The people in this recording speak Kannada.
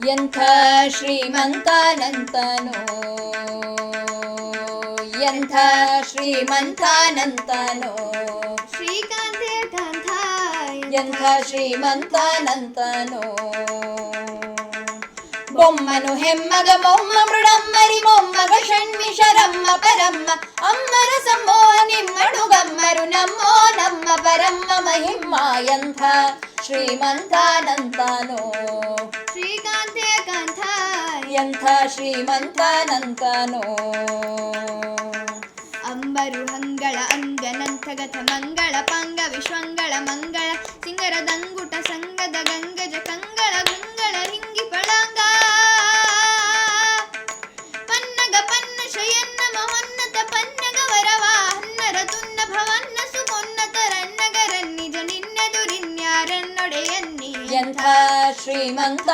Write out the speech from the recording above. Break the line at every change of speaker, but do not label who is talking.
ಎಂಥ ಶ್ರೀಮಂತನಂತನೋ, ಎಂಥ ಶ್ರೀಮಂತನಂತನೋ,
ಶ್ರೀಕಾಂತೇಟಂಥ
ಎಂಥ ಶ್ರೀಮಂತನಂತನೋ. ಬೊಮ್ಮನು ಹೆಮ್ಮಗ ಮೊಮ್ಮ ಮೃಡಮ್ಮರಿ ಮೊಮ್ಮಗ ಷಣ್ಮಿಷರಮ್ಮ ಪರಮ್ಮ ಅಮ್ಮರ ಸಮ್ಮೋಹ ನಿಮ್ಮಡುಗಮ್ಮರು ನಮ್ಮೋ ನಮ್ಮ ಪರಮ್ಮ ಮಹಿಮ್ಮ. ಎಂಥ ಶ್ರೀಮಂತನಂತನೋ,
ಶ್ರೀಕಾಂತೇಕಂಥ
ಎಂಥ ಶ್ರೀಮಂತನಂತನೋ.
ಅಂಬರು ಹಂಗಳ ಅಂಗನಂಥಗಥ ಮಂಗಳ ಪಾಂಗ ವಿಶ್ವಂಗಳ ಮಂಗಳ ಸಿಂಗರದಂಗುಟ ಸಂಗದ ಗಂಗಜ ಕಂಗಳ ಗುಂಗಳ ಹಿಂಗಿ ಪಳಂಗ ಪನ್ನಗ ಪನ್ನ ಶಯನ್ನ ಮಹೋನ್ನತ ಪನ್ನಗ ವರವ ಹನ್ನರ ತುನ್ನ ಭವನ್ನ ಸುಮೋನ್ನತ ರನ್ನಗರನ್ನಿಜ ನಿನ್ನೆದುರಿನ್ಯಾರನ್ನೊಡೆಯನ್ನಿ.
ಎಂಥ ಶ್ರೀಮಂತ